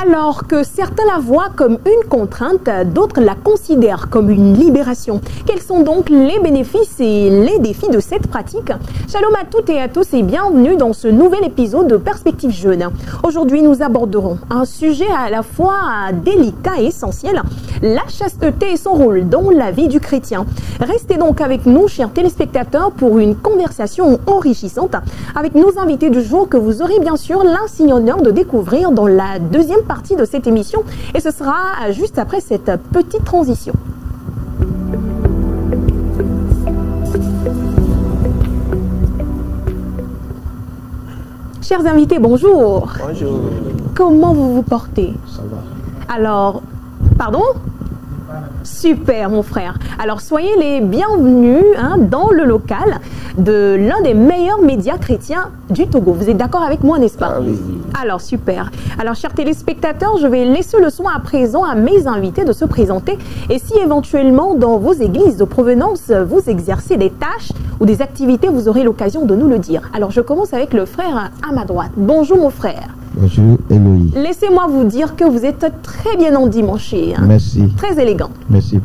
Alors que certains la voient comme une contrainte, d'autres la considèrent comme une libération. Quels sont donc les bénéfices et les défis de cette pratique? Shalom à toutes et à tous et bienvenue dans ce nouvel épisode de Perspective Jeune. Aujourd'hui, nous aborderons un sujet à la fois délicat et essentiel, la chasteté et son rôle dans la vie du chrétien. Restez donc avec nous, chers téléspectateurs, pour une conversation enrichissante avec nos invités du jour que vous aurez bien sûr l'insigne honneur de découvrir dans la deuxième partie de cette émission et ce sera juste après cette petite transition. Chers invités, bonjour. Bonjour. Comment vous vous portez? Ça va. Alors, pardon? Super mon frère. Alors soyez les bienvenus dans le local de l'un des meilleurs médias chrétiens du Togo. Vous êtes d'accord avec moi, n'est-ce pas? Ah oui. Alors super. Alors chers téléspectateurs, je vais laisser le soin à présent à mes invités de se présenter. Et si éventuellement dans vos églises de provenance vous exercez des tâches ou des activités, vous aurez l'occasion de nous le dire. Alors je commence avec le frère à ma droite. Bonjour mon frère. Bonjour Eloï. Laissez-moi vous dire que vous êtes très bien endimanché. Merci. Très élégant. Merci.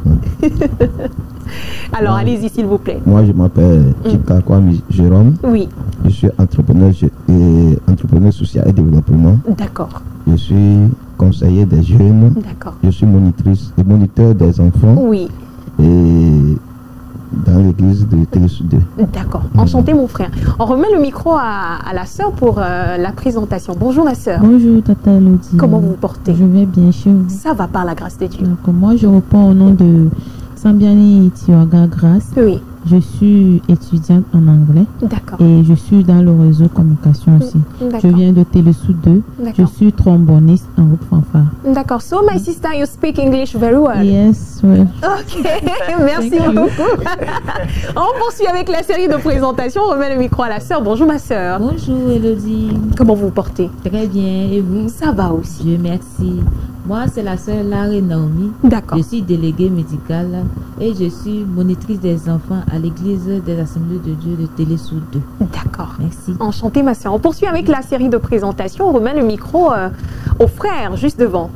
Alors, allez-y, s'il vous plaît. Moi, je m'appelle Chika Kwame Jérôme. Oui. Je suis entrepreneur social et développement. D'accord. Je suis conseiller des jeunes. D'accord. Je suis moniteur des enfants. Oui. Et dans l'église de Télésud 2. D'accord. Enchanté, mon frère. On remet le micro à la sœur pour la présentation. Bonjour, ma sœur. Bonjour, Tata Elodie. Comment vous vous portez? Je vais bien chez vous. Ça va par la grâce de Dieu. Moi, je reprends au nom de Sambiani Itiwaga Grâce. Oui. Je suis étudiante en anglais. D'accord. Et je suis dans le réseau communication aussi. Je viens de Télésud 2. Je suis tromboniste en groupe fanfare. D'accord. So, my sister, you speak English very well. Yes, well. Ok, merci beaucoup. On poursuit avec la série de présentations. On remet le micro à la sœur. Bonjour, ma sœur. Bonjour, Elodie. Comment vous vous portez? Très bien. Et vous? Ça va aussi. Dieu merci. Moi, c'est la sœur Larry Naomi. D'accord. Je suis déléguée médicale et je suis monitrice des enfants à l'église des Assemblées de Dieu de Télésud 2. D'accord. Merci. Enchantée, ma sœur. On poursuit avec la série de présentations. On remet le micro au frère, juste devant.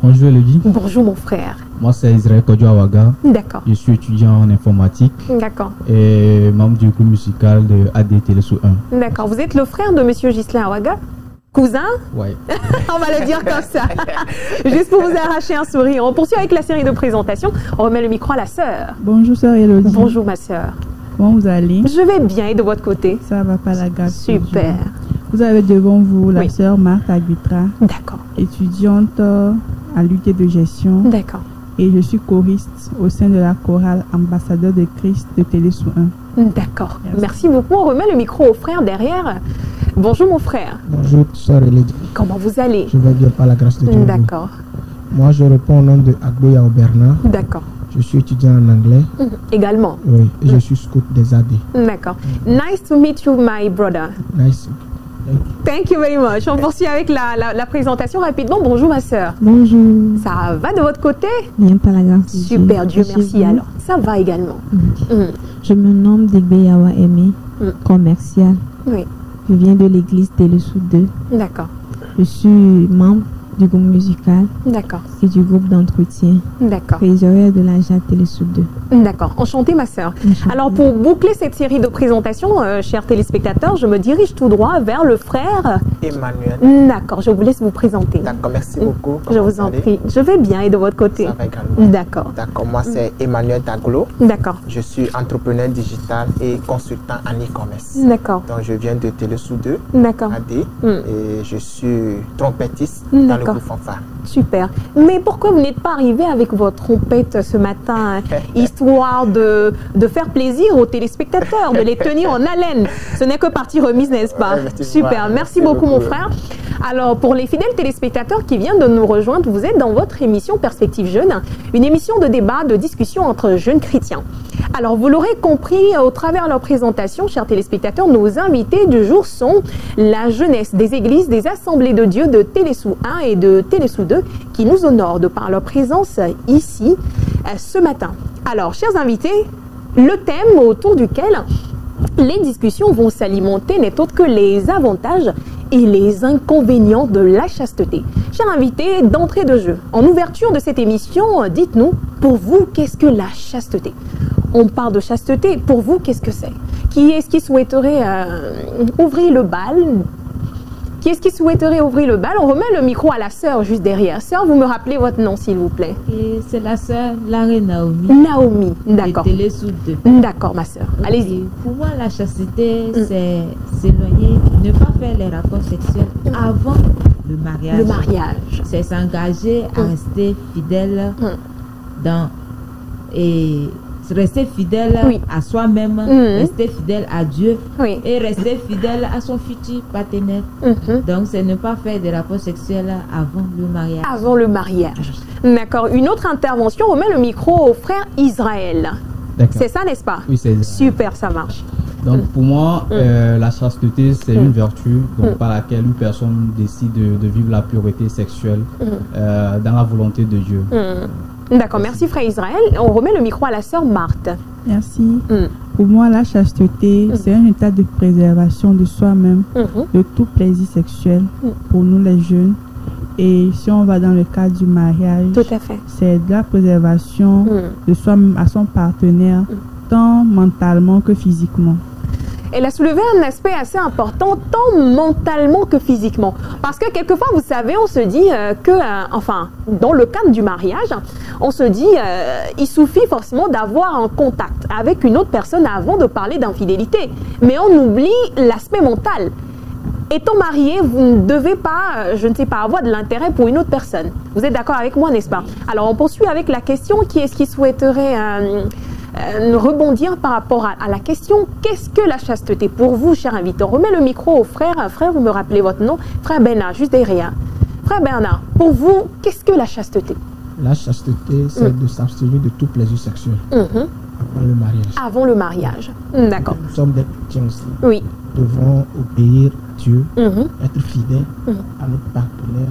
Bonjour Elodie. Bonjour, mon frère. Moi, c'est Israël Kodjoawaga. D'accord. Je suis étudiant en informatique. D'accord. Et membre du groupe musical de AD Télésud 1. D'accord. Vous êtes le frère de monsieur Ghislain Awaga? Cousin? Ouais. On va le dire comme ça. Juste pour vous arracher un sourire. On poursuit avec la série de présentations. On remet le micro à la sœur. Bonjour sœur Elodie. Bonjour ma sœur. Comment vous allez? Je vais bien et de votre côté? Ça va pas la grâce. Super. Vous avez devant vous la Oui. sœur Marthe Aguitra. D'accord. Étudiante à l'unité de gestion. D'accord. Et je suis choriste au sein de la chorale Ambassadeur de Christ de Télésud 1. D'accord. Merci beaucoup. On remet le micro au frère derrière. Bonjour mon frère. Bonjour, sœur Elodie. Comment vous allez? Je vais bien par la grâce de Dieu. D'accord. Moi, je réponds au nom de Agboya Bernard. D'accord. Je suis étudiant en anglais. Également. Oui, et je suis scout des AD. D'accord. Nice to meet you, my brother. Nice. Thank you very much. On poursuit avec la présentation rapidement. Bonjour ma sœur. Bonjour. Ça va de votre côté? Bien par la grâce de Super, Dieu Chez merci vous? alors. Ça va également. Je me nomme Degbeyawa Aimé, commercial. Oui, Je viens de l'église Télésud 2. d'accord. Je suis membre du groupe musical D'accord. et du groupe d'entretien. D'accord. Trésorière de la JA Télésud 2. D'accord. Enchantée ma sœur. Enchantée. Alors pour boucler cette série de présentations, chers téléspectateurs, je me dirige tout droit vers le frère. Emmanuel. D'accord, je vous laisse vous présenter. D'accord, merci beaucoup. Je vous en prie. Je vais bien et de votre côté? Ça va également. D'accord. D'accord, moi c'est Emmanuel Daglo. D'accord. Je suis entrepreneur digital et consultant en e-commerce. D'accord. Donc je viens de Télésud 2, D'accord. AD, et je suis trompettiste dans le D'accord. groupe fanfare. Super. Mais pourquoi vous n'êtes pas arrivé avec votre trompette ce matin, histoire de faire plaisir aux téléspectateurs, de les tenir en haleine? Ce n'est que partie remise, n'est-ce pas? Effectivement. Super. Merci beaucoup, mon frère. Alors, pour les fidèles téléspectateurs qui viennent de nous rejoindre, vous êtes dans votre émission Perspective Jeune, une émission de débat, de discussion entre jeunes chrétiens. Alors, vous l'aurez compris au travers de leur présentation, chers téléspectateurs, nos invités du jour sont la jeunesse des églises, des assemblées de Dieu de Télésud 1 et de Télésud 2 qui nous honorent de par leur présence ici ce matin. Alors, chers invités, le thème autour duquel les discussions vont s'alimenter n'est autre que les avantages et les inconvénients de la chasteté. Chers invités, d'entrée de jeu, en ouverture de cette émission, dites-nous, pour vous, qu'est-ce que la chasteté? On parle de chasteté, pour vous, qu'est-ce que c'est? Qui est-ce qui souhaiterait ouvrir le bal? Qui est-ce qui souhaiterait ouvrir le bal? On remet le micro à la sœur juste derrière. Sœur, vous me rappelez votre nom, s'il vous plaît? C'est la sœur Larry Naomi. Naomi, d'accord. De Télé Sud 2. D'accord, ma sœur. Allez-y. Pour moi, la chasteté, c'est s'éloigner, ne pas faire les rapports sexuels avant le mariage. Le mariage. C'est s'engager à rester fidèle dans... Et rester fidèle à soi-même, rester fidèle à Dieu et rester fidèle à son futur partenaire. Donc, c'est ne pas faire des rapports sexuels avant le mariage. Avant le mariage. D'accord. Une autre intervention, on met le micro au frère Israël. C'est ça, n'est-ce pas? Oui, c'est ça. Super, ça marche. Donc, pour moi, la chasteté, c'est une vertu par laquelle une personne décide de vivre la pureté sexuelle dans la volonté de Dieu. D'accord, merci frère Israël. On remet le micro à la sœur Marthe. Merci. Pour moi, la chasteté, c'est un état de préservation de soi-même, de tout plaisir sexuel pour nous les jeunes. Et si on va dans le cadre du mariage, c'est de la préservation de soi-même à son partenaire, tant mentalement que physiquement. Elle a soulevé un aspect assez important, tant mentalement que physiquement. Parce que quelquefois, vous savez, on se dit enfin, dans le cadre du mariage, on se dit, il suffit forcément d'avoir un contact avec une autre personne avant de parler d'infidélité. Mais on oublie l'aspect mental. Étant marié, vous ne devez pas, je ne sais pas, avoir de l'intérêt pour une autre personne. Vous êtes d'accord avec moi, n'est-ce pas? Alors, on poursuit avec la question, qui est-ce qui souhaiterait... rebondir par rapport à la question, qu'est-ce que la chasteté pour vous, cher invité? On remet le micro au frère. Frère, vous me rappelez votre nom? Frère Bernard, juste derrière. Frère Bernard, pour vous, qu'est-ce que la chasteté? La chasteté, c'est de s'abstenir de tout plaisir sexuel avant le mariage. Avant le mariage, d'accord. Nous sommes des chrétiens aussi. Oui. Nous devons obéir Dieu, être fidèles à notre partenaire,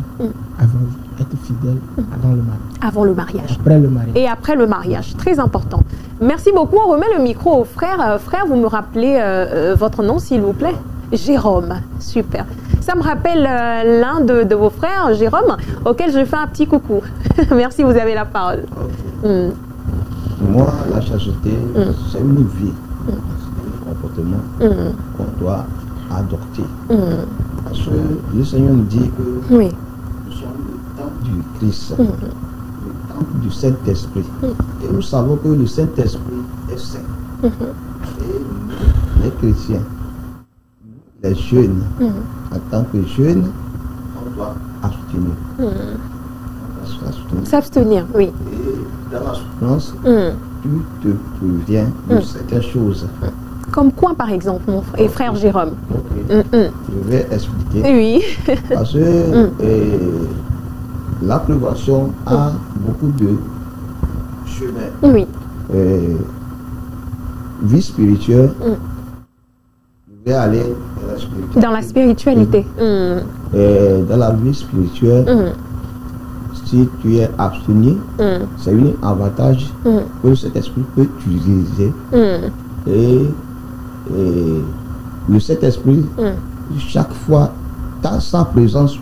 être fidèles avant le mariage. Avant le mariage. Après le mariage. Et après le mariage, très important. Merci beaucoup. On remet le micro au frère. Frère, vous me rappelez votre nom, s'il vous plaît? Jérôme. Super. Ça me rappelle l'un de vos frères, Jérôme, auquel je fais un petit coucou. Merci, vous avez la parole. Moi, la chasteté, c'est une vie, un comportement qu'on doit adopter. Parce que le Seigneur nous dit que nous sommes le temple du Christ, le temple du Saint-Esprit. Et nous savons que le Saint-Esprit est saint. Et nous, les chrétiens, les jeunes, en tant que jeunes, on doit abstenir. S'abstenir, oui. Et dans la souffrance, tu te préviens de certaines choses. Comme quoi, par exemple, mon frère Jérôme? Je vais expliquer. Oui. Parce que la prévention a beaucoup de chemins. Oui. Vie spirituelle, je vais aller dans la spiritualité. Dans la vie spirituelle, si tu es abstenu, c'est un avantage que cet esprit peut utiliser. Et le Saint-Esprit, chaque fois, sa présence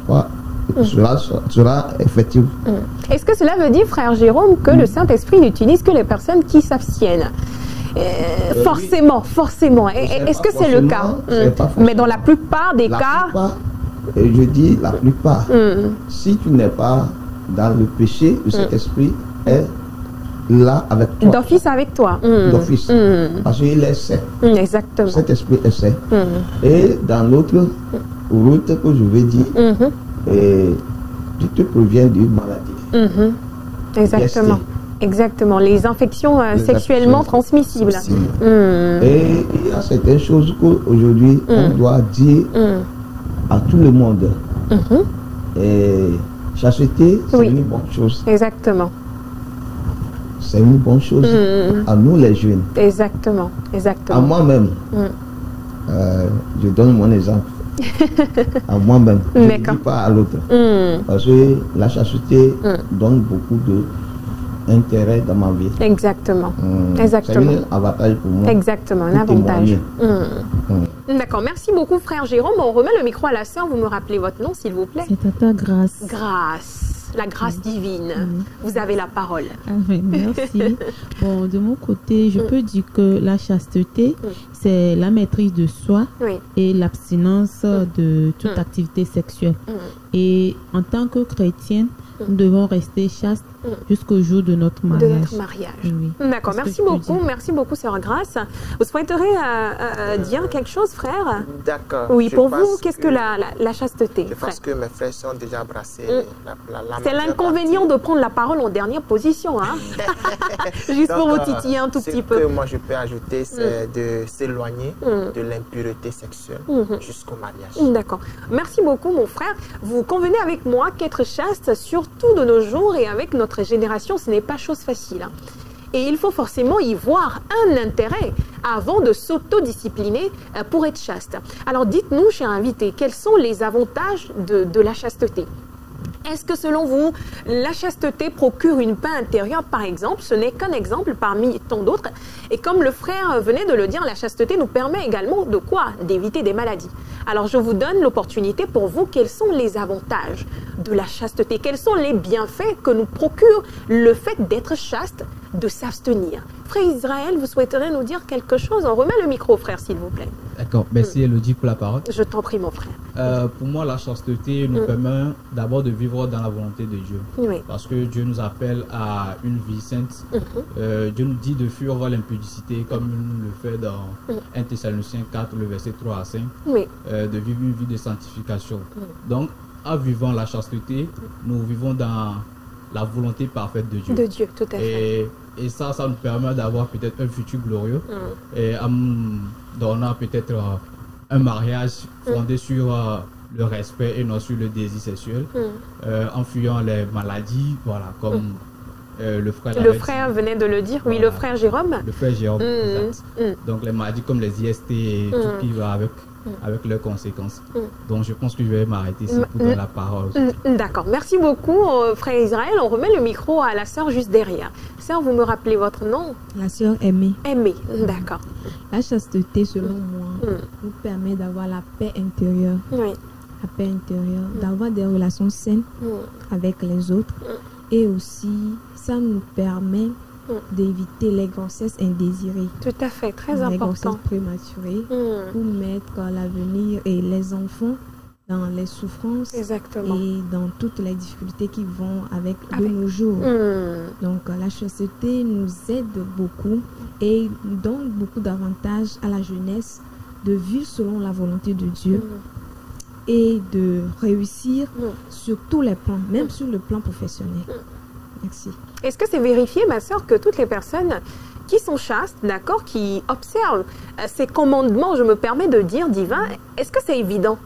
sera effective. Est-ce que cela veut dire, frère Jérôme, que le Saint-Esprit n'utilise que les personnes qui s'abstiennent? Forcément, forcément. Est-ce que c'est le cas? Mais dans la plupart des cas... je dis la plupart. Si tu n'es pas dans le péché, le Saint-Esprit est là avec toi. D'office avec toi. D'office. Parce qu'il est saint. Exactement. Cet esprit est saint. Et dans l'autre route que je vais dire, tu te préviens d'une maladie. Exactement. Exactement. Les infections sexuellement transmissibles. Et il y a certaines choses qu'aujourd'hui, on doit dire à tout le monde. Et chasteté, c'est une bonne chose. Exactement. C'est une bonne chose à nous les jeunes. Exactement, exactement. À moi-même, je donne mon exemple. À moi-même, je ne dis pas à l'autre. Parce que la chasteté donne beaucoup intérêt dans ma vie. Exactement. Exactement. C'est un avantage pour moi. Exactement, un avantage. D'accord, merci beaucoup frère Jérôme. On remet le micro à la sœur, vous me rappelez votre nom s'il vous plaît. C'est Tata Grâce. Grâce, la grâce divine. Vous avez la parole. Merci. Bon, de mon côté, je peux dire que la chasteté, c'est la maîtrise de soi et l'abstinence de toute activité sexuelle. Et en tant que chrétienne, nous devons rester chastes jusqu'au jour de notre mariage. De notre mariage. Oui. D'accord, merci beaucoup, sœur Grâce. Vous souhaiterez dire quelque chose, frère? D'accord. Oui, pour vous, qu'est-ce que la chasteté? Je pense que mes frères sont déjà embrassés. C'est l'inconvénient de prendre la parole en dernière position, hein? Juste donc, pour vous titiller un tout petit peu. Ce que moi je peux ajouter, c'est de s'éloigner de l'impureté sexuelle jusqu'au mariage. D'accord. Merci beaucoup, mon frère. Vous convenez avec moi qu'être chaste, surtout de nos jours et avec notre génération, ce n'est pas chose facile. Hein. Et il faut forcément y voir un intérêt avant de s'autodiscipliner pour être chaste. Alors dites-nous, cher invité, quels sont les avantages de la chasteté? Est-ce que selon vous, la chasteté procure une paix intérieure, par exemple? Ce n'est qu'un exemple parmi tant d'autres. Et comme le frère venait de le dire, la chasteté nous permet également de quoi? D'éviter des maladies. Alors je vous donne l'opportunité pour vous. Quels sont les avantages de la chasteté? Quels sont les bienfaits que nous procure le fait d'être chaste, de s'abstenir? Frère Israël, vous souhaiterez nous dire quelque chose? On remet le micro, frère, s'il vous plaît. D'accord, merci Elodie pour la parole. Je t'en prie, mon frère. Pour moi, la chasteté nous permet d'abord de vivre dans la volonté de Dieu. Oui. Parce que Dieu nous appelle à une vie sainte. Dieu nous dit de fuir l'impudicité comme il nous le fait dans 1 Thessaloniciens 4, le verset 3 à 5. Oui. De vivre une vie de sanctification. Donc, en vivant la chasteté, nous vivons dans la volonté parfaite de Dieu. De Dieu, tout à fait. Et ça nous permet d'avoir peut-être un futur glorieux et en donnant peut-être un mariage fondé sur le respect et non sur le désir sexuel, en fuyant les maladies, voilà, comme le frère venait de le dire, voilà. Oui, le frère Jérôme. Le frère Jérôme, exact. Donc les maladies comme les IST et tout qui va avec leurs conséquences. Donc je pense que je vais m'arrêter ici pour donner la parole. D'accord, merci beaucoup frère Israël. On remet le micro à la sœur juste derrière. Sœur, vous me rappelez votre nom? La sœur Aimée. Aimée, d'accord. La chasteté, selon moi, nous permet d'avoir la paix intérieure. Oui. La paix intérieure, d'avoir des relations saines avec les autres. Et aussi, ça nous permet d'éviter les grossesses indésirées. Tout à fait, très important. Les grossesses prématurées pour mettre l'avenir et les enfants dans les souffrances. Exactement. Et dans toutes les difficultés qui vont avec de nos jours. Donc la chasteté nous aide beaucoup et nous donne beaucoup d'avantages à la jeunesse de vivre selon la volonté de Dieu et de réussir sur tous les plans, même sur le plan professionnel. Merci. Est-ce que c'est vérifié, ma sœur, que toutes les personnes qui sont chastes, d'accord, qui observent ces commandements, je me permets de dire, divins, est-ce que c'est évident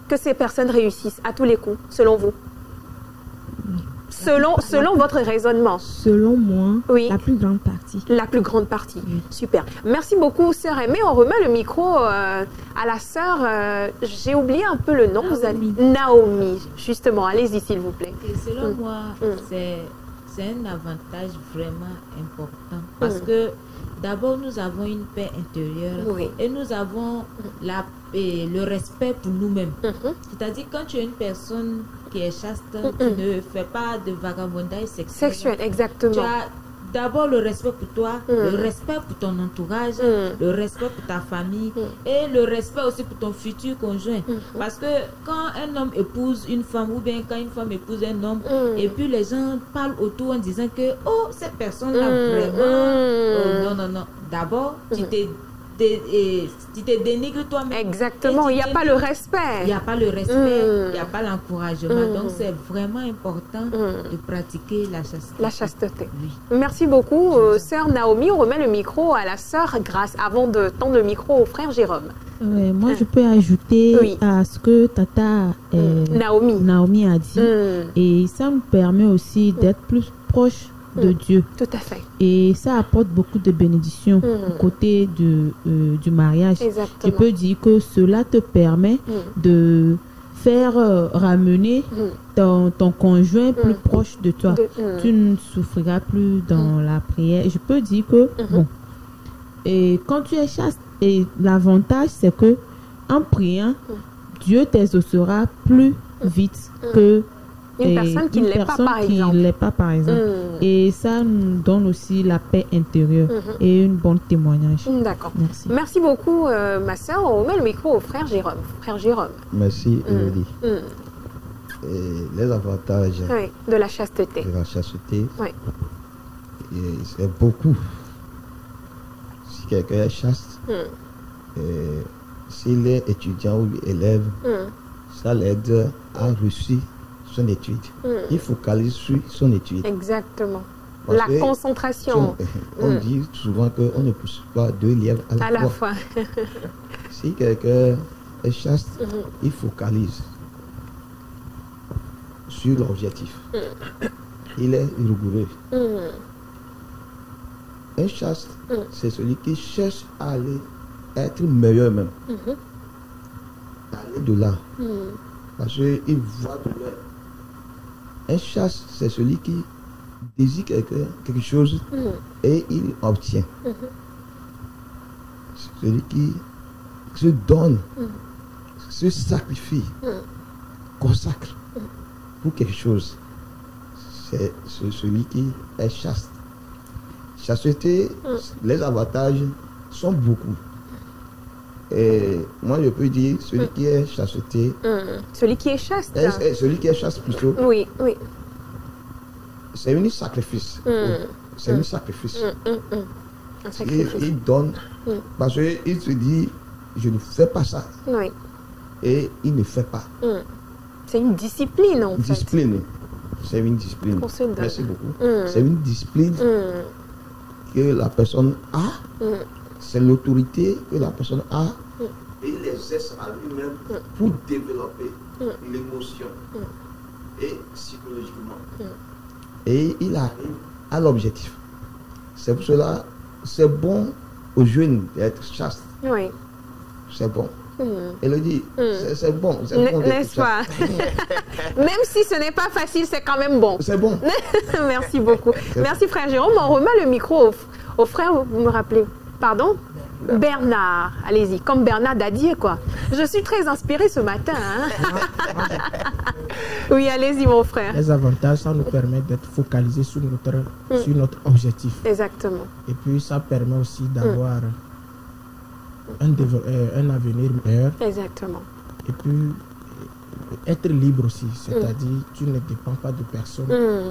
que ces personnes réussissent à tous les coups, selon vous? Selon votre raisonnement? Selon moi, oui. La plus grande partie. La plus grande partie, super. Merci beaucoup, sœur Aimée. On remet le micro à la sœur, j'ai oublié un peu le nom. Naomi, justement, allez-y s'il vous plaît. Et selon moi, c'est un avantage vraiment important parce que d'abord nous avons une paix intérieure et nous avons le respect pour nous-mêmes. C'est-à-dire quand tu es une personne qui est chaste, tu ne fais pas de vagabondage sexuel. Exactement. Tu as d'abord le respect pour toi, le respect pour ton entourage, le respect pour ta famille et le respect aussi pour ton futur conjoint. Parce que quand un homme épouse une femme ou bien quand une femme épouse un homme et puis les gens parlent autour en disant que oh cette personne-là vraiment non. D'abord tu te dénigres toi-même. Exactement, il n'y a pas le respect. Il n'y a pas le respect, il n'y a pas l'encouragement. Donc c'est vraiment important de pratiquer la chasteté. La chasteté. Oui. Merci beaucoup, sœur Naomi. On remet le micro à la sœur Grâce avant de tendre le micro au frère Jérôme. Moi, je peux ajouter à ce que Tata Naomi a dit. Et ça nous permet aussi d'être plus proches de Dieu. Tout à fait. Et ça apporte beaucoup de bénédictions au côté du mariage. Exactement. Je peux dire que cela te permet de faire ramener ton conjoint plus proche de toi. Tu ne souffriras plus dans la prière. Je peux dire que, bon, et quand tu es chaste, et l'avantage, c'est que en priant, Dieu t'exaucera plus vite que une personne qui ne l'est pas, par exemple. Et ça nous donne aussi la paix intérieure et une bonne témoignage. D'accord. Merci beaucoup, ma soeur. On met le micro au frère Jérôme. Frère Jérôme. Merci, Elodie. Les avantages de la chasteté. De la chasteté, c'est beaucoup. Si quelqu'un est chaste, s'il est étudiant ou élève, ça l'aide à réussir son étude. Il focalise sur son étude. Exactement. La concentration. On dit souvent qu'on ne pousse pas deux lièvres à la fois. Si quelqu'un est chaste, il focalise sur l'objectif. Il est rigoureux. Un chaste, c'est celui qui cherche à aller être meilleur même. Aller de là. Parce qu'il voit de loin. Un chaste, c'est celui qui désire quelque chose et il obtient. C'est celui qui se donne, se sacrifie, consacre pour quelque chose. C'est celui qui est chaste. Chasteté, les avantages sont beaucoup. Et moi, je peux dire, celui qui est chasteté... Celui qui est chaste. Celui qui est chaste plutôt. Oui, oui. C'est un sacrifice. C'est un sacrifice. Un sacrifice. Il donne, parce qu'il se dit, je ne fais pas ça. Oui. Et il ne fait pas. C'est une discipline, en fait. Discipline. C'est une discipline. Merci beaucoup. C'est une discipline que la personne a. C'est l'autorité que la personne a. Et il exerce à lui-même pour développer l'émotion et psychologiquement. Et il arrive à l'objectif. C'est pour cela, c'est bon aux jeunes d'être chaste. Oui. C'est bon. Elle dit, c'est bon. N'est-ce pas? Même si ce n'est pas facile, c'est quand même bon. C'est bon. Merci beaucoup. Merci frère Jérôme. On remet le micro au frère, vous me rappelez. Pardon? Bernard, allez-y, comme Bernard Dadier, quoi. Je suis très inspirée ce matin. Hein? Oui, allez-y, mon frère. Les avantages, ça nous permet d'être focalisés sur notre objectif. Exactement. Et puis, ça permet aussi d'avoir un avenir meilleur. Exactement. Et puis, être libre aussi, c'est-à-dire tu ne dépends pas de personne.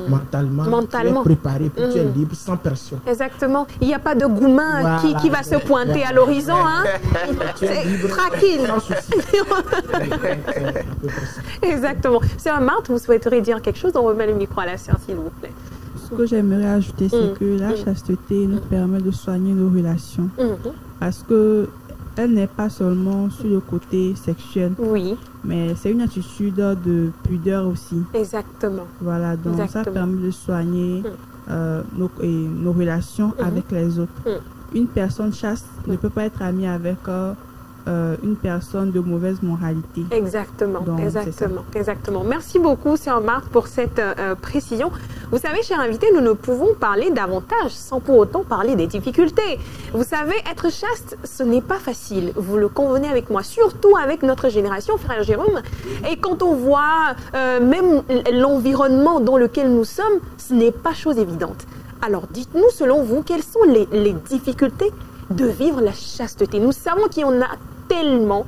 Mentalement, tu es préparé, puis tu es libre sans pression. Exactement. Il n'y a pas de gourmand qui va se pointer à l'horizon. Hein? C'est tranquille. Exactement. Sœur Marthe, vous souhaiteriez dire quelque chose? On remet le micro à la sœur, s'il vous plaît. Ce que j'aimerais ajouter, c'est que la chasteté nous permet de soigner nos relations. Parce que elle n'est pas seulement sur le côté sexuel. Oui. Mais c'est une attitude de pudeur aussi. Exactement. Voilà, donc ça permet de soigner nos relations avec les autres. Une personne chaste ne peut pas être amie avec une personne de mauvaise moralité. Exactement, donc, exactement. Merci beaucoup, sœur Marthe, pour cette précision. Vous savez, chers invités, nous ne pouvons parler davantage sans pour autant parler des difficultés. Vous savez, être chaste, ce n'est pas facile. Vous le convenez avec moi, surtout avec notre génération, frère Jérôme. Et quand on voit même l'environnement dans lequel nous sommes, ce n'est pas chose évidente. Alors, dites-nous, selon vous, quelles sont les difficultés de vivre la chasteté? Nous savons qu'il y en a tellement,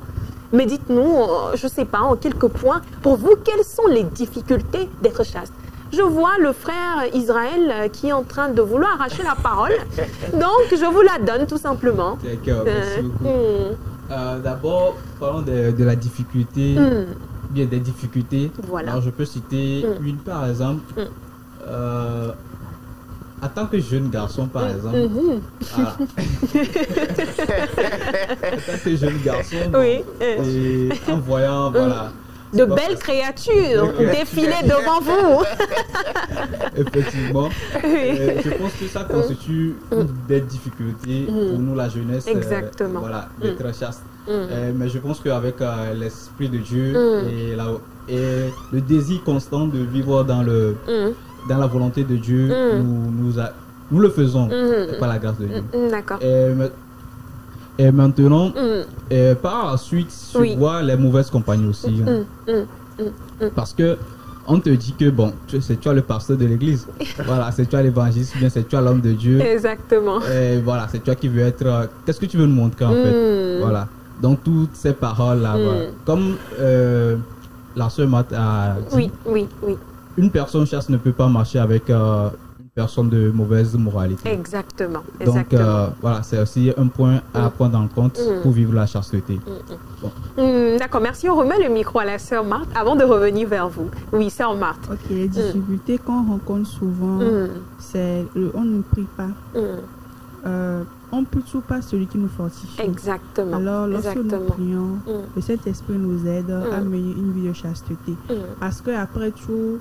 mais dites-nous, je ne sais pas, en quelques points, pour vous, quelles sont les difficultés d'être chaste? Je vois le frère Israël qui est en train de vouloir arracher la parole, donc je vous la donne tout simplement. D'accord, merci beaucoup. D'abord, parlons de la difficulté, bien des difficultés. Voilà. Alors, je peux citer une par exemple. En tant que jeune garçon, par exemple, en tant que jeune garçon, et en voyant, voilà, de belles créatures défiler devant vous. Effectivement, je pense que ça constitue une belle difficulté pour nous, la jeunesse. Exactement. Voilà, d'être chaste. Mais je pense qu'avec l'Esprit de Dieu et le désir constant de vivre dans la volonté de Dieu, nous le faisons par la grâce de Dieu. D'accord. Et maintenant, par la suite, tu vois les mauvaises compagnies aussi. Parce que on te dit que bon, c'est toi le pasteur de l'église. Voilà, c'est toi l'évangéliste, bien c'est toi l'homme de Dieu. Exactement. Et voilà, c'est toi qui veux être. Qu'est-ce que tu veux nous montrer en fait? Voilà. Donc toutes ces paroles là, voilà. Comme la sœur Marthe a dit. Oui. Une personne chaste ne peut pas marcher avec une personne de mauvaise moralité. Exactement. Donc voilà, c'est aussi un point à prendre en compte pour vivre la chasteté. D'accord, merci. On remet le micro à la sœur Marthe avant de revenir vers vous. Oui, sœur Marthe. Ok, les difficultés qu'on rencontre souvent, c'est on ne prie pas. On ne prie toujours pas celui qui nous fortifie. Exactement. Alors, lorsque nous prions, le Saint-Esprit nous aide à mener une vie de chasteté. Parce qu'après tout,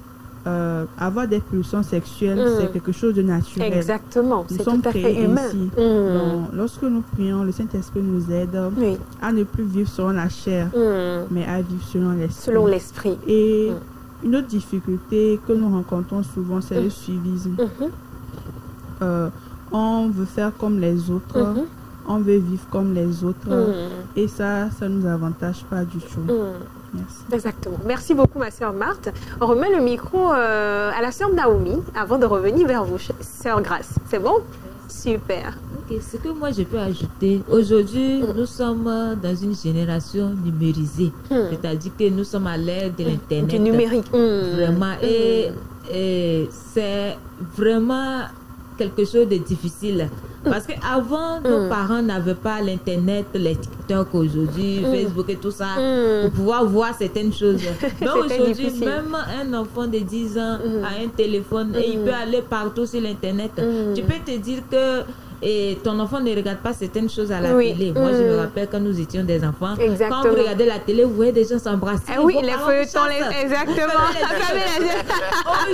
avoir des pulsions sexuelles, c'est quelque chose de naturel. Exactement, nous sommes créés ainsi. Donc, lorsque nous prions, le Saint-Esprit nous aide à ne plus vivre selon la chair, mais à vivre selon l'esprit. Et une autre difficulté que nous rencontrons souvent, c'est le suivisme. On veut faire comme les autres, on veut vivre comme les autres, et ça ne nous avantage pas du tout. Merci. Exactement. Merci beaucoup, ma sœur Marthe. On remet le micro à la sœur Naomi avant de revenir vers vous, sœur Grace. C'est bon? Super. Ok, ce que moi je peux ajouter, aujourd'hui, nous sommes dans une génération numérisée. C'est-à-dire que nous sommes à l'ère de l'Internet. Du numérique. Vraiment. Et c'est vraiment quelque chose de difficile. Parce qu'avant, nos parents n'avaient pas l'Internet, les TikTok aujourd'hui, Facebook et tout ça, pour pouvoir voir certaines choses. Mais aujourd'hui, même un enfant de 10 ans a un téléphone et il peut aller partout sur l'Internet. Tu peux te dire que ton enfant ne regarde pas certaines choses à la télé. Moi, je me rappelle quand nous étions des enfants, quand vous regardez la télé, vous voyez des gens s'embrasser. Oui, les feuilletons, exactement.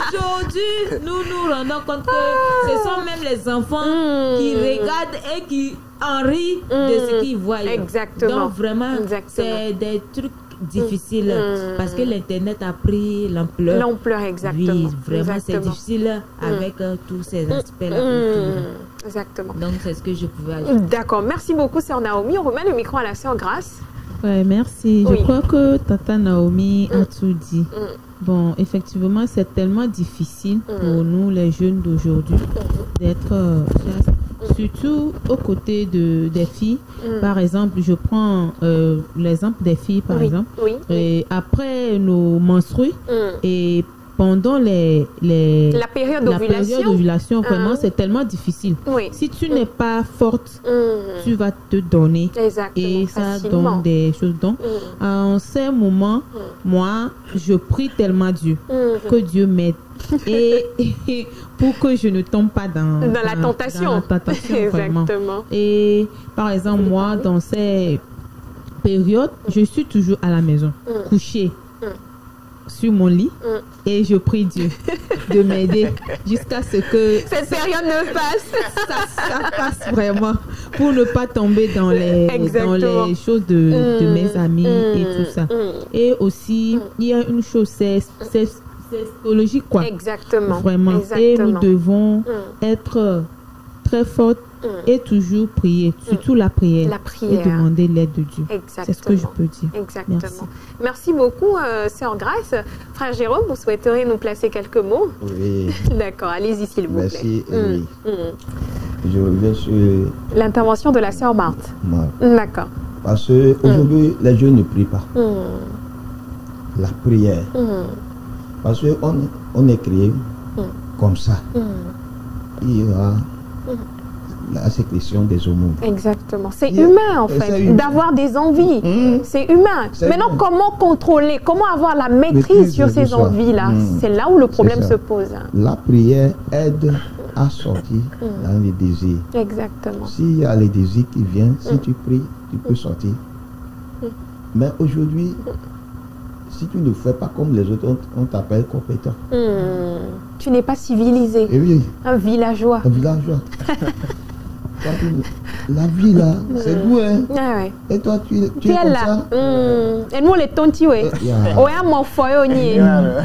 Aujourd'hui, nous nous rendons compte que ce sont même les enfants qui regardent et qui en rient de ce qu'ils voient. Exactement. Donc, vraiment, c'est des trucs difficile parce que l'internet a pris l'ampleur. Exactement. Oui, vraiment c'est difficile avec tous ces aspects là. Exactement. Donc c'est ce que je pouvais ajouter. D'accord, merci beaucoup sœur Naomi. On remet le micro à la sœur Grace. Ouais, merci. Je crois que Tata Naomi a tout dit. Bon, effectivement, c'est tellement difficile pour nous les jeunes d'aujourd'hui d'être surtout aux côtés des filles. Par exemple, je prends l'exemple des filles, par exemple. Et après nos menstrues et pendant la période d'ovulation, vraiment, c'est tellement difficile. Si tu n'es pas forte, tu vas te donner. Et ça donne des choses. Donc, en ces moments, moi, je prie tellement Dieu que Dieu m'aide. Et pour que je ne tombe pas dans la tentation. Exactement. Et par exemple, moi, dans ces périodes, je suis toujours à la maison, couchée sur mon lit et je prie Dieu de m'aider jusqu'à ce que cette période ne passe. Ça passe vraiment pour ne pas tomber dans les choses de mes amis et tout ça. Et aussi, il y a une chose, c'est psychologique quoi. Exactement. Vraiment. Et nous devons être très fortes et toujours prier, surtout la prière. Et demander l'aide de Dieu. C'est ce que je peux dire. Exactement. Merci beaucoup, sœur Grace. Frère Jérôme, vous souhaiteriez nous placer quelques mots? Oui. D'accord, allez-y s'il vous plaît. Merci. Je reviens sur l'intervention de la sœur Marthe. D'accord. Parce qu'aujourd'hui, les jeunes ne prient pas. La prière. Parce qu'on est créé comme ça. Il y aura la sécrétion des hormones. Exactement. C'est humain en fait, d'avoir des envies. C'est humain. Maintenant, comment contrôler, comment avoir la maîtrise sur ces envies-là? C'est là où le problème se pose. La prière aide à sortir dans les désirs. Exactement. S'il y a les désirs qui viennent, si tu pries, tu peux sortir. Mais aujourd'hui, si tu ne fais pas comme les autres, on t'appelle compétent. Tu n'es pas civilisé. Et oui. Un villageois. Un villageois. la vie là, c'est doux, hein. Ah, ouais. Et toi, tu es comme là. ça. Et nous, les tontis, ouais. Ouais, mon foyer,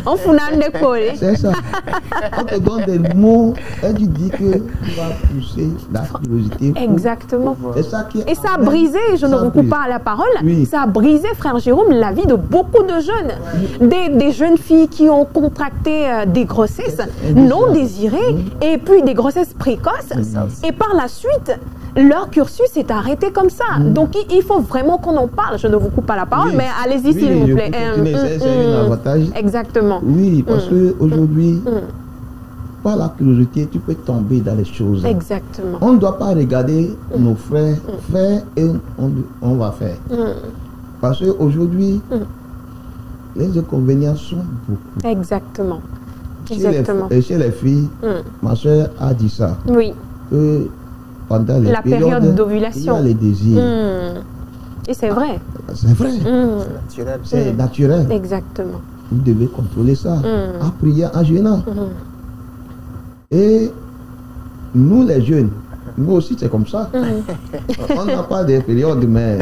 on fout dans le col. C'est ça. On te donne des mots et tu dis que tu vas pousser la curiosité. Exactement. C'est ça qui est. Et ça a brisé, je ne vous coupe pas la parole, ça a brisé, frère Jérôme, la vie de beaucoup de jeunes. Des jeunes filles qui ont contracté des grossesses non désirées et puis des grossesses précoces. Et par la suite, leur cursus est arrêté comme ça. Donc, il faut vraiment qu'on en parle. Je ne vous coupe pas la parole, mais allez-y s'il vous plaît. C'est un avantage. Exactement. Oui, parce qu'aujourd'hui, par la curiosité, tu peux tomber dans les choses. Exactement. On ne doit pas regarder nos frères faire et on va faire. Parce qu'aujourd'hui, les inconvénients sont beaucoup. Exactement. Chez les filles, ma soeur a dit ça. Oui. Que pendant la période d'ovulation, il y a les désirs. Et c'est vrai. C'est vrai. C'est naturel. Exactement. Vous devez contrôler ça. En priant, en jeûnant. Et nous les jeunes, nous aussi c'est comme ça. On n'a pas de période, mais...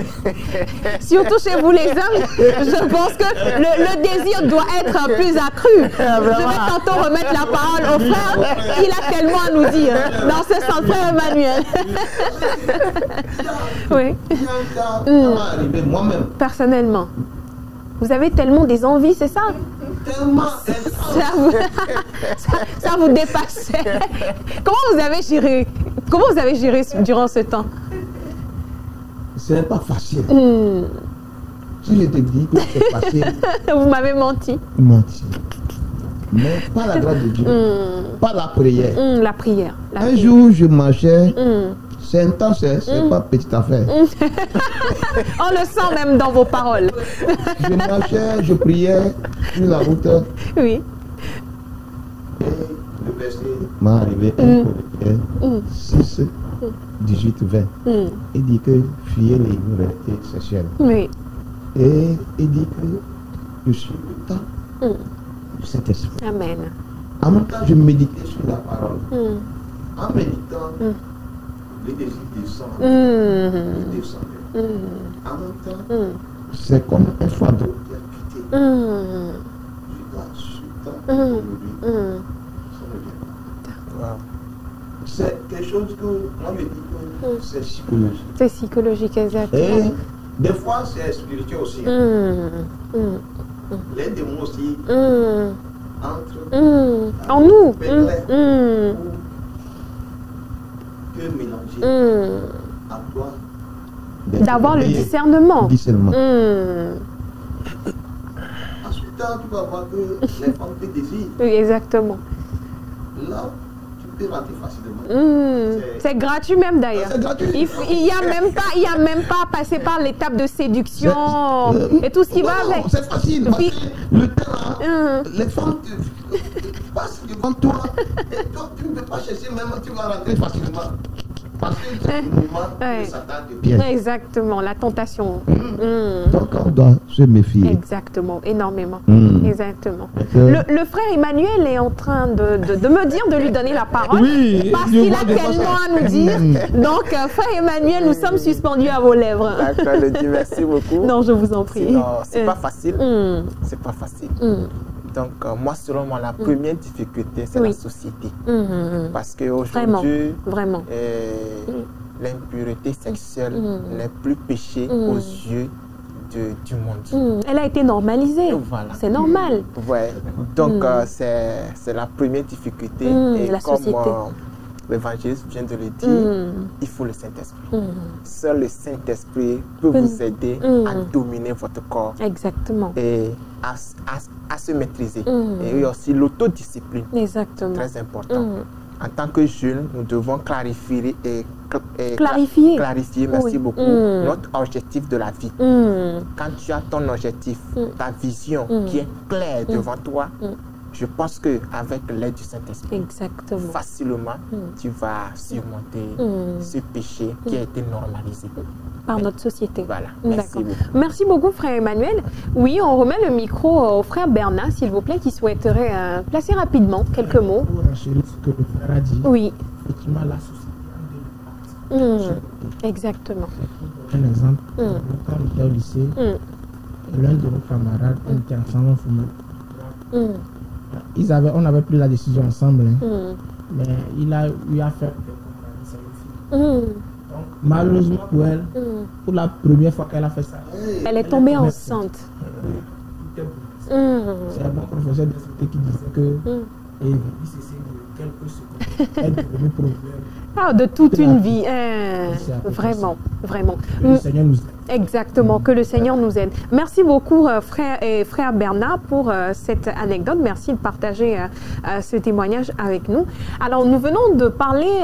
Surtout chez vous les hommes, je pense que le désir doit être plus accru. Je vais tantôt remettre la parole au frère. Il a tellement à nous dire. Dans ce sens, frère Emmanuel. Oui. Ça m'est arrivé moi-même. Personnellement. Vous avez tellement des envies, c'est ça? Tellement. Ça vous dépassait. Comment vous avez géré? Comment vous avez géré durant ce temps? Ce n'est pas facile. Si je te dis que c'est facile... Vous m'avez menti. Menti. Mais pas la grâce de Dieu. Pas la prière. La prière. Un jour, je marchais... C'est intense, c'est pas petite affaire. On le sent même dans vos paroles. Je marchais, je priais sur la route. Oui. Et le verset m'est arrivé, 6, 18, 20. Il dit que fuyez les immoralités sexuelles. Oui. Et il dit que je suis le temps du Saint-Esprit. Amen. En même temps, je méditais sur la parole. En méditant, les désirs descendent. Ils descendent. En même temps, c'est comme un fardeau qui a quitté. Je dois suivre aujourd'hui. C'est quelque chose que moi me dit que c'est psychologique. C'est psychologique, exactement. Et des fois, c'est spirituel aussi. Les démons aussi entrent en nous. Que mélanger à toi d'avoir le discernement. Ensuite, tu vas voir que les femmes te désirent. Oui, exactement. Là, tu peux rentrer facilement. C'est gratuit même d'ailleurs. C'est gratuit. Il n'y a même pas à passer par l'étape de séduction et tout ce qui va avec. C'est facile. Parce que le temps, les femmes passent devant toi et toi, tu ne peux pas chercher, même tu vas rentrer facilement. Parce que c'est le moment que Satan te piège. Exactement, la tentation. Donc on doit se méfier. Exactement, énormément. Exactement. Le frère Emmanuel est en train de me dire de lui donner la parole parce qu'il a tellement à nous dire. Donc, frère Emmanuel, nous sommes suspendus à vos lèvres. D'accord, je dis merci beaucoup. Non, je vous en prie. C'est pas facile. C'est pas facile. Donc, moi, selon moi, la première difficulté, c'est la société. Parce qu'aujourd'hui, l'impureté sexuelle n'est plus péché aux yeux du monde. Elle a été normalisée. Voilà. C'est normal. Ouais. Donc, c'est la première difficulté. Et la comme société. l'évangéliste vient de le dire, il faut le Saint-Esprit. Seul le Saint-Esprit peut vous aider à dominer votre corps. Exactement. Et à se maîtriser. Et aussi l'autodiscipline. Exactement. Très important. En tant que jeunes, nous devons clarifier, merci beaucoup, notre objectif de la vie. Quand tu as ton objectif, ta vision qui est claire devant toi, je pense qu'avec l'aide du Saint-Esprit, facilement, tu vas surmonter ce péché qui a été normalisé par notre société. Voilà. Merci beaucoup. Merci beaucoup, frère Emmanuel. Oui, on remet le micro au frère Bernard, s'il vous plaît, qui souhaiterait placer rapidement quelques mots. Pour rassurer ce que le frère a dit, oui. effectivement, la société a Exactement. Un exemple, quand on était au lycée, l'un de nos camarades, on était ensemble, on n'avait plus la décision ensemble, mais il a eu à faire des compagnies. Donc, malheureusement pour elle, pour la première fois qu'elle a fait ça, elle est tombée enceinte. C'est un bon professeur de santé qui disait que il s'essaie de quelques secondes, elle est devenue problème. Ah, de toute une vie. Vraiment, vraiment. Que le Seigneur nous aide. Exactement, que le Seigneur nous aide. Merci beaucoup, frère Bernard, pour cette anecdote. Merci de partager ce témoignage avec nous. Alors, nous venons de parler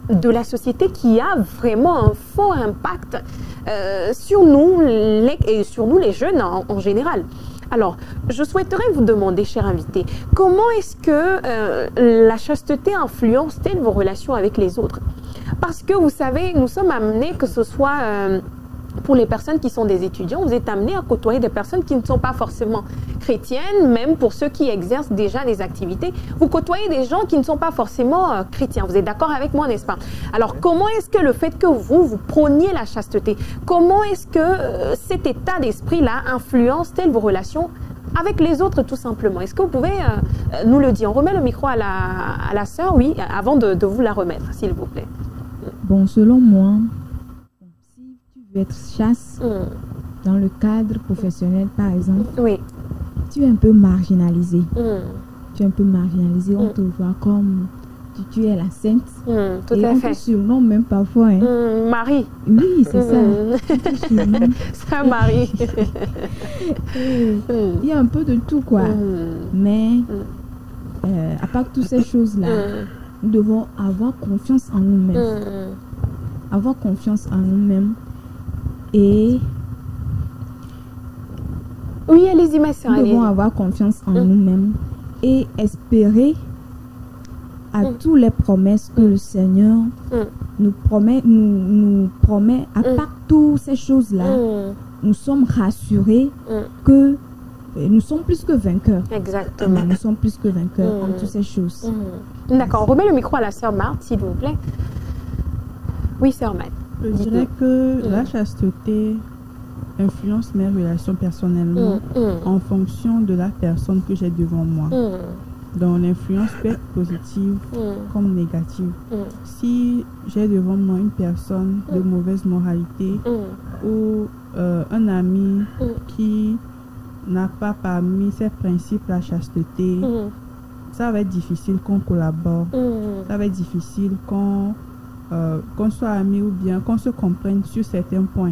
de la société qui a vraiment un fort impact sur nous et sur nous les jeunes en général. Alors, je souhaiterais vous demander, cher invité, comment est-ce que la chasteté influence-t-elle vos relations avec les autres? Parce que vous savez, nous sommes amenés, que ce soit pour les personnes qui sont des étudiants, vous êtes amenés à côtoyer des personnes qui ne sont pas forcément chrétiennes, même pour ceux qui exercent déjà des activités. Vous côtoyez des gens qui ne sont pas forcément chrétiens. Vous êtes d'accord avec moi, n'est-ce pas? Alors, comment est-ce que le fait que vous prôniez la chasteté, comment est-ce que cet état d'esprit-là influence-t-il vos relations avec les autres, tout simplement? Est-ce que vous pouvez nous le dire? On remet le micro à la sœur, oui, avant de vous la remettre, s'il vous plaît. Bon, selon moi, être chaste dans le cadre professionnel, par exemple, tu es un peu marginalisé. Tu es un peu marginalisé. On te voit comme tu es la sainte. Tout et à on fait. te surnomme même parfois. Marie. Oui, c'est ça. Ça, Marie. Il y a un peu de tout, quoi. Mais, à part toutes ces choses-là, nous devons avoir confiance en nous-mêmes. Avoir confiance en nous-mêmes. Et oui, allez-y, ma soeur. Nous devons avoir confiance en nous-mêmes et espérer à toutes les promesses que le Seigneur nous promet, à part toutes ces choses-là, nous sommes rassurés que nous sommes plus que vainqueurs. Exactement. Nous sommes plus que vainqueurs en toutes ces choses. D'accord, on remet le micro à la sœur Marthe, s'il vous plaît. Oui, sœur Marthe. Je dirais que la chasteté influence mes relations personnellement en fonction de la personne que j'ai devant moi. Donc l'influence peut être positive comme négative. Si j'ai devant moi une personne de mauvaise moralité ou un ami qui n'a pas parmi ses principes la chasteté, ça va être difficile qu'on collabore. Ça va être difficile qu'on soit amis ou bien qu'on se comprenne sur certains points.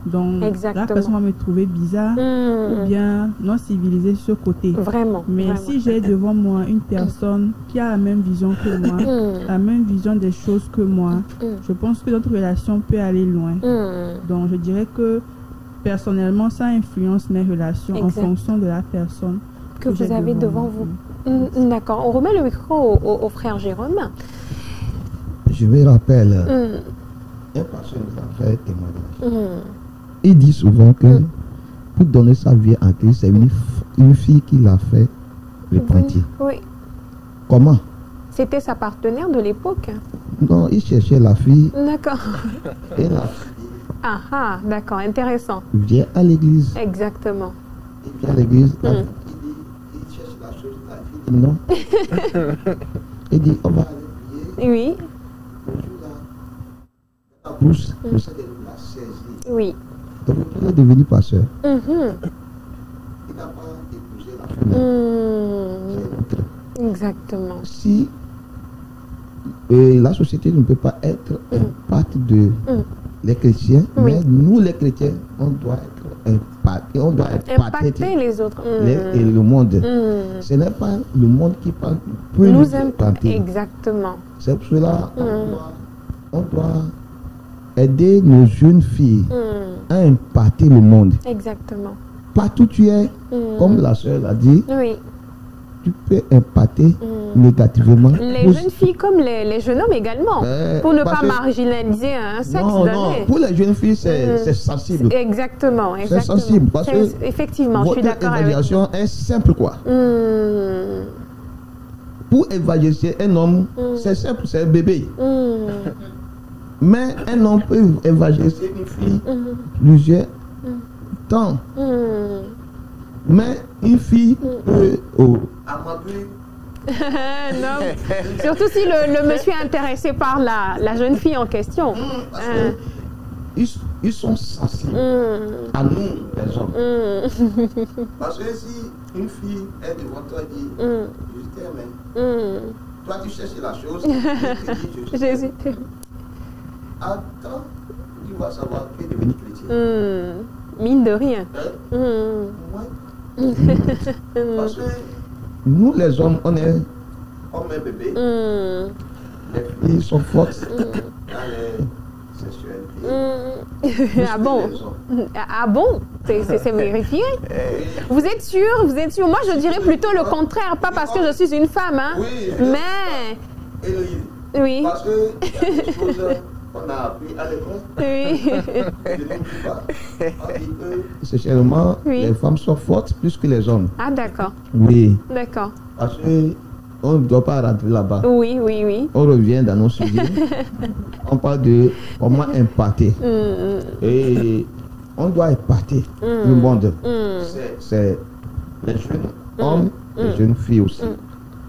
Donc la personne va me trouver bizarre ou bien non civilisée sur ce côté. Vraiment. Mais si j'ai devant moi une personne qui a la même vision que moi, la même vision des choses que moi, je pense que notre relation peut aller loin. Donc je dirais que personnellement, ça influence mes relations en fonction de la personne que vous avez devant vous. D'accord. On remet le micro au frère Jérôme. Je me rappelle, un pasteur nous a fait témoignage. Il dit souvent que pour donner sa vie en Christ, c'est une fille qui l'a fait repentir. Oui. Comment? C'était sa partenaire de l'époque? Non, il cherchait la fille. D'accord. Et la fille. Ah, d'accord, intéressant. Il vient à l'église. Exactement. Il vient à l'église, il cherche la chose, la fille dit non. Il dit, on va aller prier. Oui. La bouche, le Seigneur l'a saisi. Oui. Donc, il est devenu pasteur. Il n'a pas épousé la femme. Exactement. Si la société ne peut pas être un parti de les chrétiens, mais nous les chrétiens, on doit être impacter les autres. Et le monde. Ce n'est pas le monde qui peut nous impacter. Exactement. C'est pour cela on doit aider nos jeunes filles à impacter le monde. Exactement. Partout tu es, comme la sœur l'a dit, tu peux impacter négativement. Les jeunes filles comme les jeunes hommes également, pour ne pas marginaliser un sexe donné. Non, pour les jeunes filles, c'est sensible. Exactement. C'est sensible parce que effectivement, je suis d'accord avec vous. Votre évaluation est simple, quoi. Pour évangéliser un homme, c'est simple, c'est un bébé. Mais un homme peut évangéliser une fille plusieurs temps. Mais une fille peut amadouer. Non. Surtout si le monsieur est intéressé par la jeune fille en question. Parce que ils sont sensibles à nous, les hommes. Parce que si une fille est devant toi et dit je t'aime, toi tu cherches la chose, je t'aime. Attends, tu vas savoir que devenir chrétien. Mine de rien. Parce que nous les hommes, on est bébé. Les filles sont fortes dans les sexualités. Ah bon? Ah bon? C'est vérifié? Vous êtes sûr? Vous êtes sûr? Moi je dirais plutôt le contraire, pas parce que je suis une femme, hein. Oui, mais... Oui. Parce que il y a des choses qu'on a appris à l'école. Oui. Je ne dis pas. On dit que sexuellement, les femmes sont fortes plus que les hommes. Ah d'accord. Oui. D'accord. Parce que on ne doit pas rentrer là-bas. Oui, oui, oui. On revient dans nos sujets. On parle de comment impacter. Et on doit impacter le monde. C'est les jeunes hommes, les jeunes filles aussi.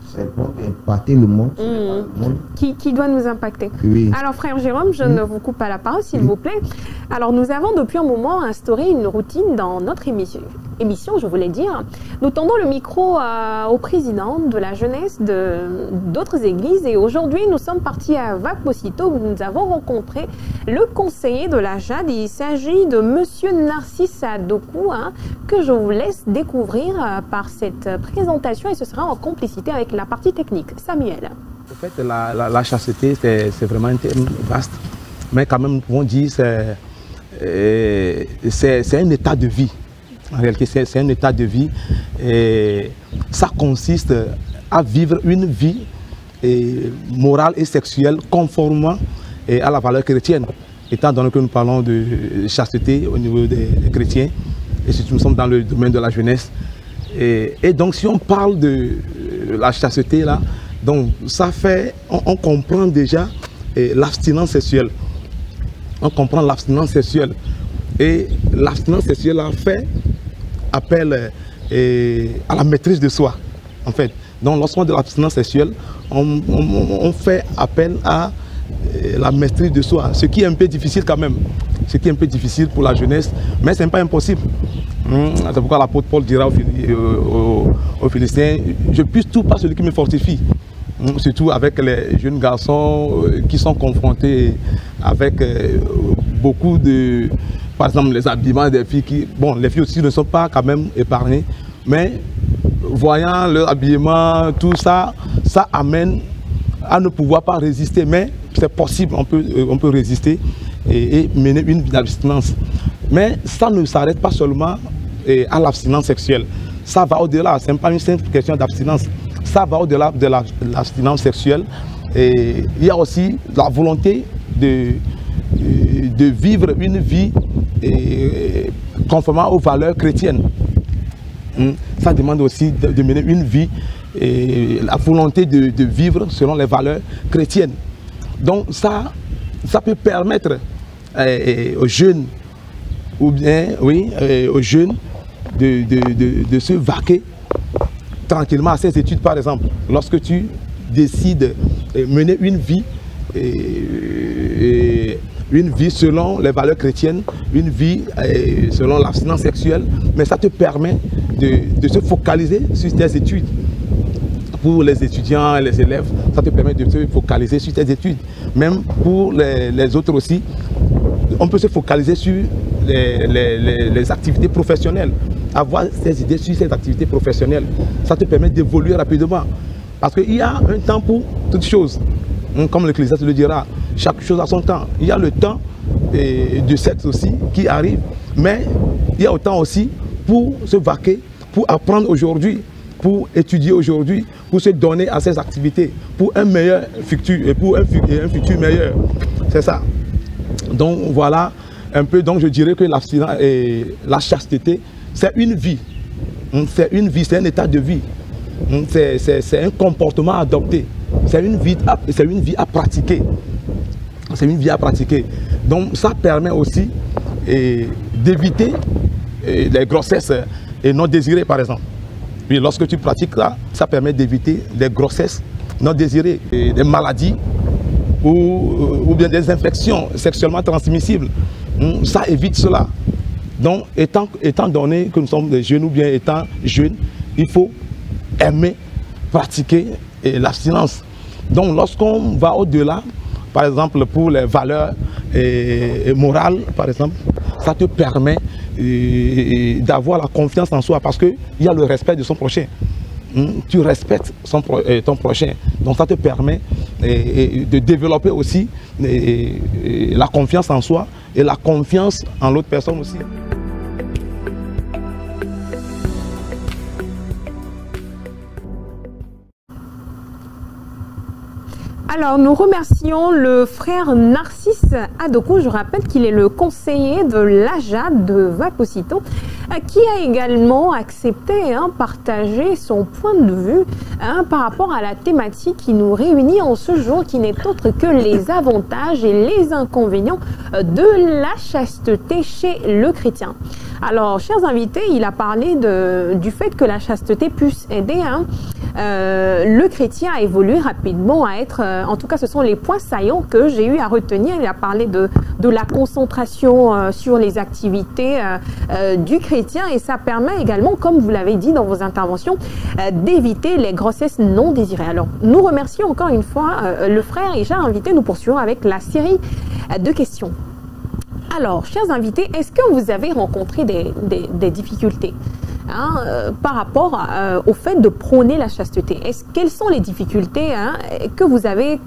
C'est pour impacter le monde. Qui doit nous impacter. Oui. Alors frère Jérôme, je ne vous coupe pas la parole s'il vous plaît. Alors nous avons depuis un moment instauré une routine dans notre émission, je voulais dire. Nous tendons le micro au président de la jeunesse d'autres églises et aujourd'hui nous sommes partis à Vaposito où nous avons rencontré le conseiller de la JAD. Il s'agit de monsieur Narcisse Adokou que je vous laisse découvrir par cette présentation et ce sera en complicité avec la partie technique. Samuel. En fait, la chasteté, c'est vraiment un thème vaste, mais quand même, nous pouvons dire que c'est un état de vie. En réalité, c'est un état de vie et ça consiste à vivre une vie morale et sexuelle conformément à la valeur chrétienne. Étant donné que nous parlons de chasteté au niveau des chrétiens, et surtout nous sommes dans le domaine de la jeunesse. Et donc, si on parle de la chasteté, là, donc ça fait, on comprend déjà l'abstinence sexuelle. On comprend l'abstinence sexuelle. Et l'abstinence sexuelle a fait appel à la maîtrise de soi, en fait. Donc, lorsqu'on a de l'abstinence sexuelle, on fait appel à la maîtrise de soi, ce qui est un peu difficile quand même. Ce qui est un peu difficile pour la jeunesse, mais ce n'est pas impossible. C'est pourquoi l'apôtre Paul dira aux Philistins, je puisse tout par celui qui me fortifie. Surtout avec les jeunes garçons qui sont confrontés avec beaucoup de, par exemple, les habillements des filles qui, bon, les filles aussi ne sont pas quand même épargnées, mais voyant leur habillement, tout ça, ça amène à ne pouvoir pas résister, mais c'est possible, on peut résister et mener une vie d'abstinence. Mais ça ne s'arrête pas seulement à l'abstinence sexuelle, ça va au-delà, ce n'est pas une simple question d'abstinence. Ça va au-delà de l'abstinence sexuelle. Et il y a aussi la volonté de vivre une vie conformément aux valeurs chrétiennes. Ça demande aussi de mener une vie et la volonté de vivre selon les valeurs chrétiennes. Donc ça peut permettre aux jeunes, ou bien oui, aux jeunes de se vaquer tranquillement à ses études, par exemple. Lorsque tu décides de mener une vie selon les valeurs chrétiennes, une vie selon l'abstinence sexuelle, mais ça te permet de se focaliser sur tes études. Pour les étudiants et les élèves, ça te permet de se focaliser sur tes études. Même pour les autres aussi, on peut se focaliser sur les activités professionnelles. Avoir ses idées sur ces activités professionnelles, ça te permet d'évoluer rapidement. Parce qu'il y a un temps pour toutes choses. Comme l'Ecclésiaste le dira, chaque chose a son temps. Il y a le temps du sexe aussi qui arrive, mais il y a autant aussi pour se vaquer, pour apprendre aujourd'hui, pour étudier aujourd'hui, pour se donner à ces activités, pour un meilleur futur et pour un futur meilleur. C'est ça. Donc voilà un peu, donc je dirais que l'abstinence et la chasteté, c'est une vie. C'est une vie, c'est un état de vie. C'est un comportement adopté. C'est une vie à pratiquer. c'est une vie à pratiquer. Donc ça permet aussi d'éviter les grossesses non désirées, par exemple. Puis lorsque tu pratiques là, ça permet d'éviter des grossesses non désirées, des maladies ou bien des infections sexuellement transmissibles. Ça évite cela. Donc, étant donné que nous sommes des jeunes ou bien étant jeunes, il faut aimer pratiquer l'abstinence. Donc, lorsqu'on va au-delà, par exemple, pour les valeurs morales, par exemple, ça te permet d'avoir la confiance en soi parce qu'il y a le respect de son prochain. Tu respectes ton prochain. Donc, ça te permet de développer aussi la confiance en soi et la confiance en l'autre personne aussi. Alors, nous remercions le frère Narcisse Adoko. Je rappelle qu'il est le conseiller de l'AJA de Vaposito, qui a également accepté partager son point de vue par rapport à la thématique qui nous réunit en ce jour, qui n'est autre que les avantages et les inconvénients de la chasteté chez le chrétien. Alors, chers invités, il a parlé du fait que la chasteté puisse aider le chrétien à évoluer rapidement, à être, en tout cas ce sont les points saillants que j'ai eu à retenir. Il a parlé de la concentration sur les activités du chrétien, et ça permet également, comme vous l'avez dit dans vos interventions, d'éviter les grossesses non désirées. Alors, nous remercions encore une fois le frère, et chers invités, nous poursuivons avec la série de questions. Alors, chers invités, est-ce que vous avez rencontré des difficultés par rapport au fait de prôner la chasteté? Quelles sont les difficultés que vous avez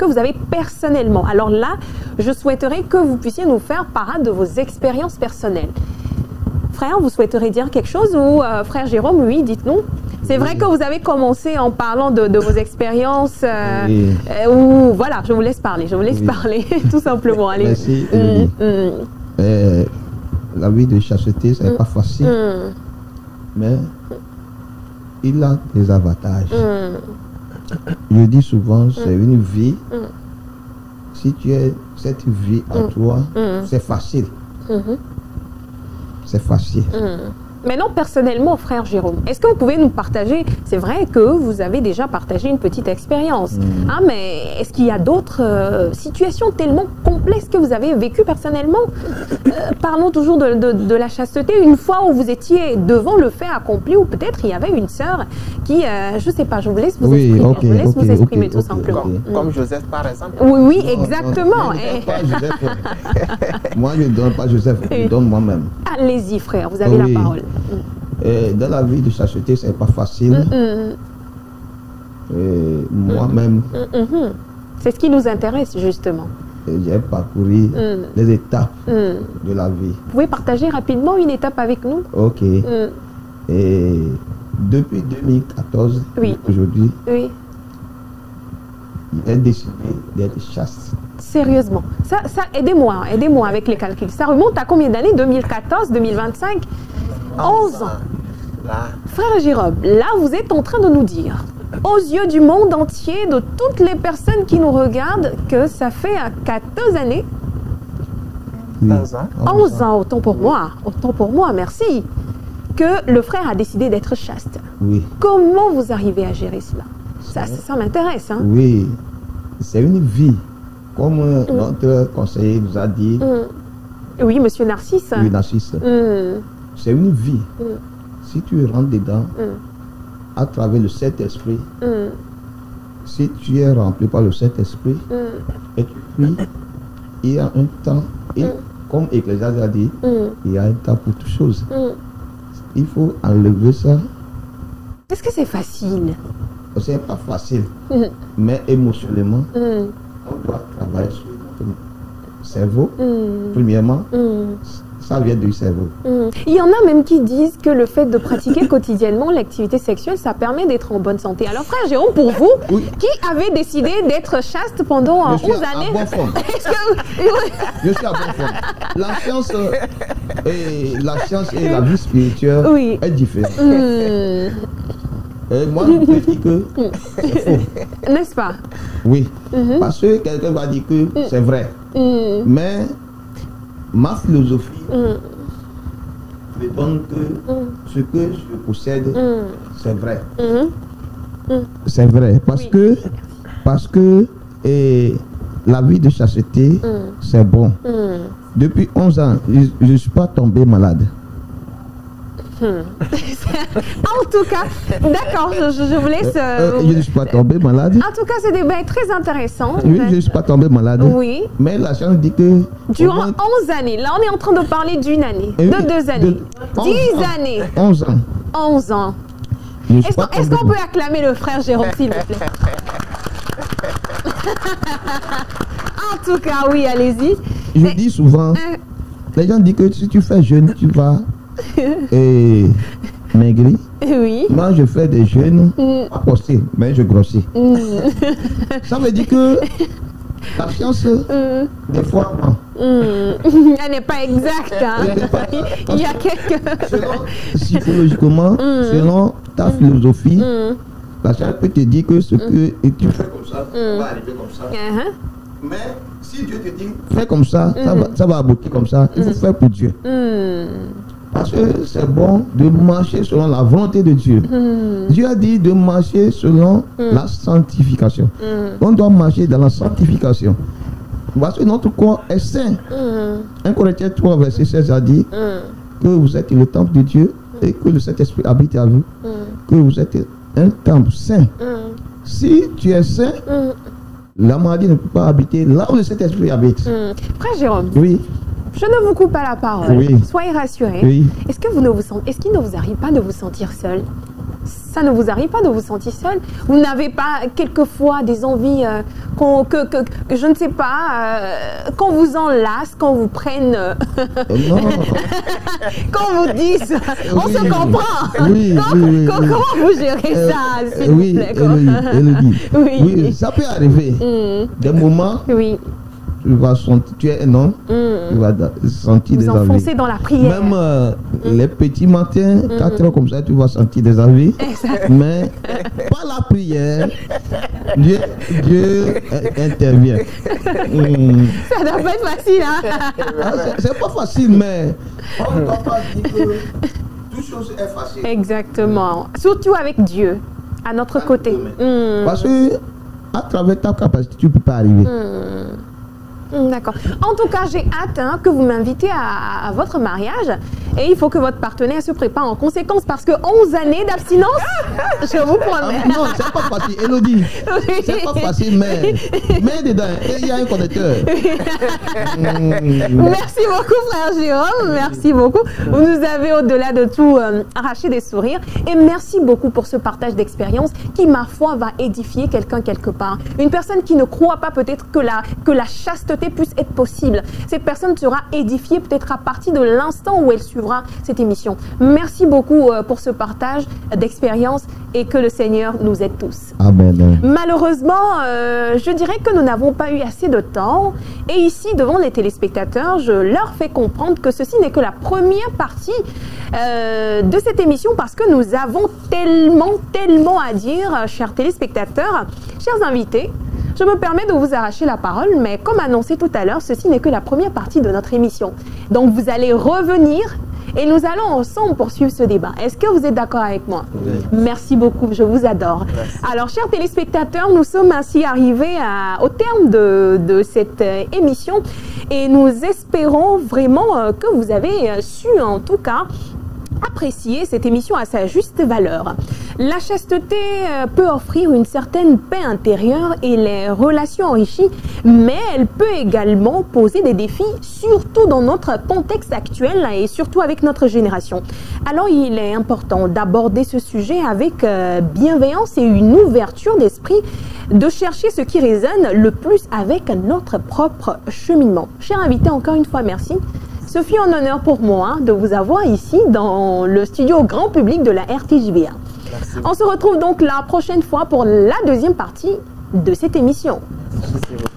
personnellement? Alors là, je souhaiterais que vous puissiez nous faire part de vos expériences personnelles. Frère, vous souhaiteriez dire quelque chose ou frère Jérôme, oui, dites-nous. C'est vrai que vous avez commencé en parlant de vos expériences. Ou voilà, je vous laisse parler, parler, tout simplement. Allez. Merci. La vie de chasteté, c'est pas facile, mais il a des avantages. Je dis souvent, c'est une vie. Si tu as cette vie à toi, c'est facile. C'est facile. Maintenant, personnellement, frère Jérôme, est-ce que vous pouvez nous partager, c'est vrai que vous avez déjà partagé une petite expérience, mais est-ce qu'il y a d'autres situations tellement complexes que vous avez vécues personnellement? Parlons toujours de la chasteté, une fois où vous étiez devant le fait accompli, ou peut-être il y avait une sœur qui, je ne sais pas, je vous laisse vous exprimer, tout simplement. Comme Joseph, par exemple. Oui, exactement. Moi, je ne donne pas Joseph, je donne moi-même. Allez-y, frère, vous avez la parole. Dans la vie de chasteté, c'est pas facile. Moi-même, c'est ce qui nous intéresse justement. J'ai parcouru les étapes de la vie. Vous pouvez partager rapidement une étape avec nous? Ok. Et depuis 2014, aujourd'hui, j'ai décidé d'être chaste. Sérieusement, ça aidez-moi avec les calculs. Ça remonte à combien d'années? 2014, 2025, 11 ans. Frère Jérôme, là vous êtes en train de nous dire, aux yeux du monde entier, de toutes les personnes qui nous regardent, que ça fait 14 années. 11 ans. 11 ans, autant pour moi, merci. Que le frère a décidé d'être chaste. Oui. Comment vous arrivez à gérer cela? Ça m'intéresse. Oui, c'est une vie. Comme notre conseiller nous a dit. Oui, monsieur Narcisse. Oui, Narcisse. C'est une vie. Si tu rentres dedans, à travers le Saint-Esprit, si tu es rempli par le Saint-Esprit, et tu pries, il y a un temps, et comme Ecclésiaste a dit, il y a un temps pour toutes choses. Il faut enlever ça. Est-ce que c'est facile? C'est pas facile, mais émotionnellement, on doit travailler sur notre cerveau. Premièrement, ça vient du cerveau. Il y en a même qui disent que le fait de pratiquer quotidiennement l'activité sexuelle, ça permet d'être en bonne santé. Alors frère Jérôme, pour vous, qui avez décidé d'être chaste pendant 11 années? Je suis à bonne forme. La science et la vie spirituelle est différente. Et moi, je dis que c'est faux. N'est-ce pas? Oui, parce que quelqu'un va dire que c'est vrai. Mais ma philosophie me donne que ce que je possède, c'est vrai. C'est vrai, parce que la vie de chasteté, c'est bon. Depuis 11 ans, je ne suis pas tombé malade. En tout cas, d'accord, je vous laisse... je ne suis pas tombé malade. En tout cas, ce débat est très intéressant. Oui, je ne suis pas tombé malade. Oui. Mais la science dit que... Durant 11 années, là on est en train de parler d'une année, de 2 années, 10 années. 11 ans. 11 ans. Est-ce qu'on peut acclamer le frère Jérôme, s'il vous plaît? En tout cas, oui, allez-y. Je dis souvent, les gens disent que si tu fais jeûne, tu vas maigrir. Oui. Moi, je fais des jeûnes, pas possible, mais je grossis. Ça veut dire que la science, des fois, elle n'est pas exacte. Hein. Il y a quelques... Psychologiquement, selon ta philosophie, la science peut te dire que ce que tu fais comme ça, ça va arriver comme ça. Mais si Dieu te dit, fais comme ça, ça va aboutir comme ça, il faut faire pour Dieu. Parce que c'est bon de marcher selon la volonté de Dieu. Dieu a dit de marcher selon la sanctification. On doit marcher dans la sanctification. Parce que notre corps est saint. 1 Corinthiens 3, verset 16 a dit que vous êtes le temple de Dieu et que le Saint-Esprit habite à vous. Que vous êtes un temple saint. Si tu es saint, la maladie ne peut pas habiter là où le Saint-Esprit habite. Frère Jérôme. Oui. Je ne vous coupe pas la parole. Oui. Soyez rassurés. Oui. Est-ce qu'il ne vous arrive pas de vous sentir seul? Ça ne vous arrive pas de vous sentir seul? Vous n'avez pas quelquefois des envies que je ne sais pas, qu'on vous enlace, qu'on vous prenne, qu'on vous dise, on se comprend. Oui, comment vous gérez ça, s'il vous plaît? Élodie. Oui, ça peut arriver. Des moments. Oui. Tu es un homme, tu vas sentir des envies. Vous enfoncez dans la prière. Même les petits matins, 4 heures comme ça, tu vas sentir des envies. Mais par la prière, Dieu intervient. Ça doit pas être facile, hein? C'est pas facile, mais on ne doit pas dire que toute chose est facile. Exactement. Surtout avec Dieu, à notre côté. Parce que à travers ta capacité, tu ne peux pas arriver. D'accord. En tout cas, j'ai hâte que vous m'invitez à votre mariage. Et il faut que votre partenaire se prépare en conséquence parce que 11 années d'abstinence, je vous promets. Non, c'est pas facile, Élodie. C'est pas facile, mais dedans, il y a un connecteur. Merci beaucoup, frère Jérôme. Merci beaucoup. Vous nous avez, au-delà de tout, arraché des sourires. Et merci beaucoup pour ce partage d'expérience qui, ma foi, va édifier quelqu'un quelque part. Une personne qui ne croit pas peut-être que la chasteté puisse être possible. Cette personne sera édifiée peut-être à partir de l'instant où elle suivra cette émission. Merci beaucoup pour ce partage d'expérience et que le Seigneur nous aide tous. Amen. Malheureusement, je dirais que nous n'avons pas eu assez de temps et ici, devant les téléspectateurs, je leur fais comprendre que ceci n'est que la première partie de cette émission parce que nous avons tellement à dire, chers téléspectateurs, chers invités. Je me permets de vous arracher la parole, mais comme annoncé tout à l'heure, ceci n'est que la première partie de notre émission. Donc vous allez revenir et nous allons ensemble poursuivre ce débat. Est-ce que vous êtes d'accord avec moi? Oui. Merci beaucoup, je vous adore. Merci. Alors, chers téléspectateurs, nous sommes ainsi arrivés au terme de cette émission et nous espérons vraiment que vous avez su, en tout cas, apprécier cette émission à sa juste valeur. La chasteté peut offrir une certaine paix intérieure et les relations enrichies, mais elle peut également poser des défis, surtout dans notre contexte actuel et surtout avec notre génération. Alors il est important d'aborder ce sujet avec bienveillance et une ouverture d'esprit, de chercher ce qui résonne le plus avec notre propre cheminement. Chers invités, encore une fois, merci. Ce fut un honneur pour moi de vous avoir ici dans le studio grand public de la RTJBA. On se retrouve donc la prochaine fois pour la deuxième partie de cette émission. Merci.